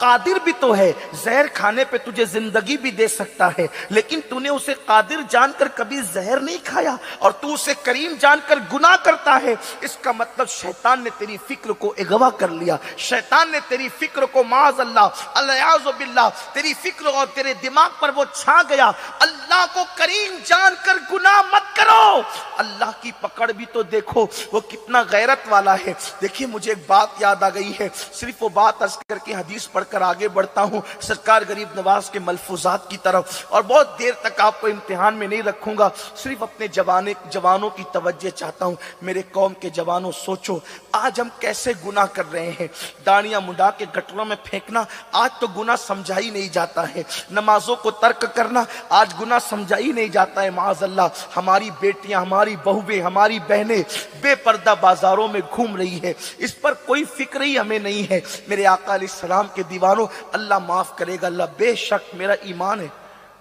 قادر بھی تو ہے، زہر کھانے پہ تجھے زندگی بھی دے سکتا ہے، لیکن تو نے اسے قادر جان کر کبھی زہر نہیں کھایا اور تو اسے کریم جان کر گناہ کرتا ہے۔ اس کا مطلب شیطان نے تیری فکر کو اغوا کر لیا، شیطان نے تیری فکر کو معاذ اللہ الیاذ باللہ تیری فکر اور تیرے دماغ پر وہ چھا گیا۔ اللہ کو کریم جان کر گناہ مت کرو، اللہ کی پکڑ بھی تو دیکھو وہ کتنا غیرت والا ہے۔ دیکھیے مجھے ایک بات یاد آ گئی ہے، صرف وہ بات عرض کر کے حدیث پڑھ کر آگے بڑھتا ہوں سرکار غریب نواز کے ملفوظات کی طرف، اور بہت دیر تک آپ کو امتحان میں نہیں رکھوں گا، صرف اپنے جوانوں کی توجہ چاہتا ہوں۔ میرے قوم کے جوانوں سوچو آج ہم کیسے گناہ کر رہے ہیں۔ داڑیاں منڈا کے گٹروں میں پھینکنا آج تو گناہ سمجھا ہی نہیں جاتا ہے، نمازوں کو ترک کرنا آج گناہ سمجھا ہی نہیں جاتا ہے۔ معاذ اللہ ہماری بیٹیاں، ہماری بہویں، ہماری بہنیں بے پردہ بازاروں میں گھوم رہی ہے، اس پر کوئی فکر ہی ہمیں نہیں ہے۔ میرے آقا علیہ السلام کے دیوانوں، اللہ معاف کرے گا، اللہ بے شک میرا ایمان ہے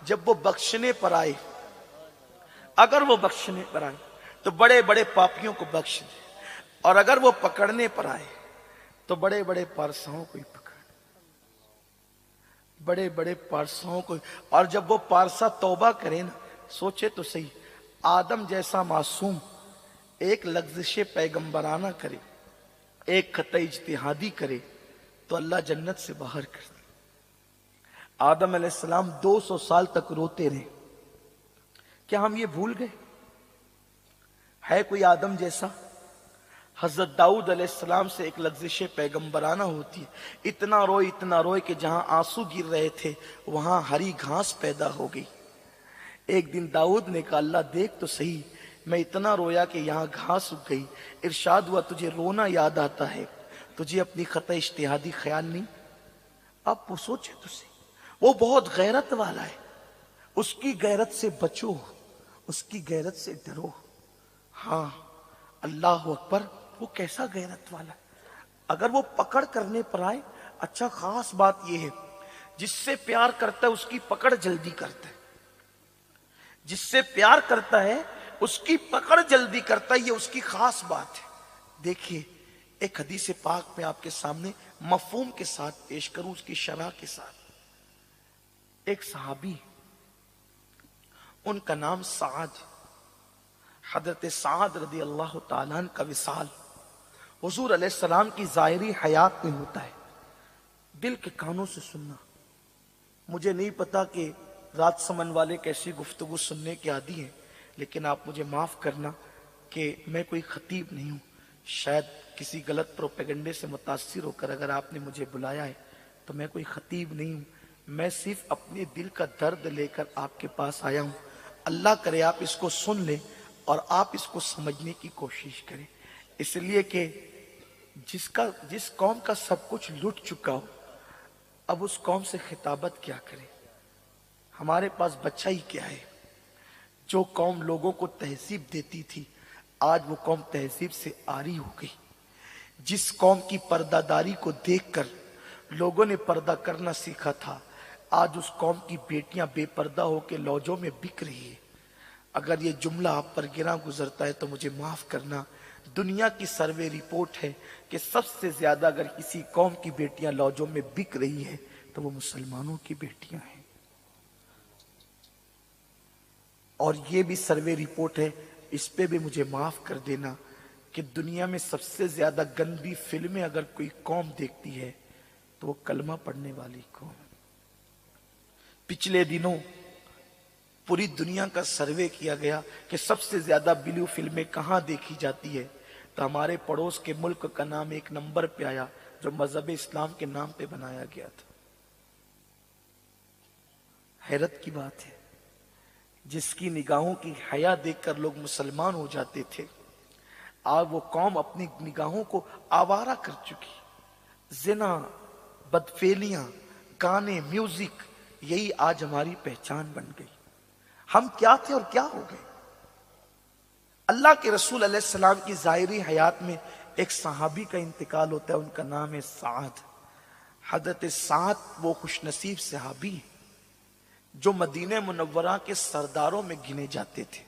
جب وہ بخشنے پر آئے، اگر وہ بخشنے پر آئے تو بڑے بڑے پاپیوں کو بخش دے، اور اگر وہ پکڑنے پر آئے تو بڑے بڑے پارساؤں کو ہی پکڑ، بڑے بڑے پارساؤں کو۔ اور جب وہ پارسا توبہ کرے نا، سوچے تو صحیح، آدم جیسا معصوم ایک لغزش پیغمبرانہ کرے، ایک خطا اجتہادی کرے تو اللہ جنت سے باہر کر دے۔ آدم علیہ السلام 200 سال تک روتے رہے، کیا ہم یہ بھول گئے؟ ہے کوئی آدم جیسا؟ حضرت داؤد علیہ السلام سے ایک لغزش پیغمبرانہ ہوتی ہے، اتنا روئے کہ جہاں آنسو گر رہے تھے وہاں ہری گھاس پیدا ہو گئی۔ ایک دن داؤد نے کہا اللہ دیکھ تو صحیح، میں اتنا رویا کہ یہاں گھاس اگ گئی۔ ارشاد ہوا تجھے رونا یاد آتا ہے، تجھے اپنی خطا اجتہادی خیال نہیں؟ اب وہ سوچے تو صحیح، وہ بہت غیرت والا ہے، اس کی غیرت سے بچو، اس کی غیرت سے ڈرو۔ ہاں اللہ اکبر، وہ کیسا غیرت والا ہے۔ اگر وہ پکڑ کرنے پر آئے، اچھا خاص بات یہ ہے جس سے پیار کرتا ہے اس کی پکڑ جلدی کرتا ہے، جس سے پیار کرتا ہے اس کی پکڑ جلدی کرتا ہے، یہ اس کی خاص بات ہے۔ دیکھیے ایک حدیث پاک میں آپ کے سامنے مفہوم کے ساتھ پیش کروں، اس کی شرح کے ساتھ۔ ایک صحابی، ان کا نام سعد، حضرت سعد رضی اللہ تعالیٰ عنہ کا وصال حضور علیہ السلام کی ظاہری حیات میں ہوتا ہے، دل کے کانوں سے سننا۔ مجھے نہیں پتا کہ رات سمن والے کیسی گفتگو سننے کے عادی ہیں، لیکن آپ مجھے معاف کرنا کہ میں کوئی خطیب نہیں ہوں، شاید کسی غلط پروپیگنڈے سے متاثر ہو کر اگر آپ نے مجھے بلایا ہے تو میں کوئی خطیب نہیں ہوں، میں صرف اپنے دل کا درد لے کر آپ کے پاس آیا ہوں۔ اللہ کرے آپ اس کو سن لیں اور آپ اس کو سمجھنے کی کوشش کریں، اس لیے کہ جس قوم کا سب کچھ لٹ چکا ہو اب اس قوم سے خطابت کیا کرے؟ ہمارے پاس بچہ ہی کیا ہے؟ جو قوم لوگوں کو تہذیب دیتی تھی آج وہ قوم تہذیب سے عاری ہو گئی، جس قوم کی پردہ داری کو دیکھ کر لوگوں نے پردہ کرنا سیکھا تھا آج اس قوم کی بیٹیاں بے پردہ ہو کے لوجوں میں بک رہی ہے۔ اگر یہ جملہ آپ پر گراں گزرتا ہے تو مجھے معاف کرنا، دنیا کی سروے رپورٹ ہے کہ سب سے زیادہ اگر کسی قوم کی بیٹیاں لوجوں میں بک رہی ہے تو وہ مسلمانوں کی بیٹیاں ہیں۔ اور یہ بھی سروے رپورٹ ہے، اس پہ بھی مجھے معاف کر دینا کہ دنیا میں سب سے زیادہ گندی فلمیں اگر کوئی قوم دیکھتی ہے تو وہ کلمہ پڑھنے والی قوم۔ پچھلے دنوں پوری دنیا کا سروے کیا گیا کہ سب سے زیادہ بلیو فلمیں کہاں دیکھی جاتی ہے، تو ہمارے پڑوس کے ملک کا نام ایک نمبر پہ آیا جو مذہب اسلام کے نام پہ بنایا گیا تھا۔ حیرت کی بات ہے، جس کی نگاہوں کی حیا دیکھ کر لوگ مسلمان ہو جاتے تھے آج وہ قوم اپنی نگاہوں کو آوارہ کر چکی۔ زنا، بدفعلیاں، گانے، میوزک، یہی آج ہماری پہچان بن گئی۔ ہم کیا تھے اور کیا ہو گئے؟ اللہ کے رسول علیہ السلام کی ظاہری حیات میں ایک صحابی کا انتقال ہوتا ہے، ان کا نام ہے سعد۔ حضرت سعد وہ خوش نصیب صحابی ہیں جو مدینہ منورہ کے سرداروں میں گنے جاتے تھے،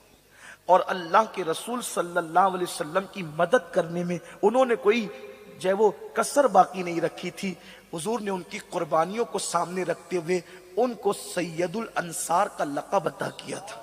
اور اللہ کے رسول صلی اللہ علیہ وسلم کی مدد کرنے میں انہوں نے کوئی جو ہے وہ کسر باقی نہیں رکھی تھی، حضور نے ان کی قربانیوں کو سامنے رکھتے ہوئے ان کو سید الانصار کا لقب عطا کیا تھا۔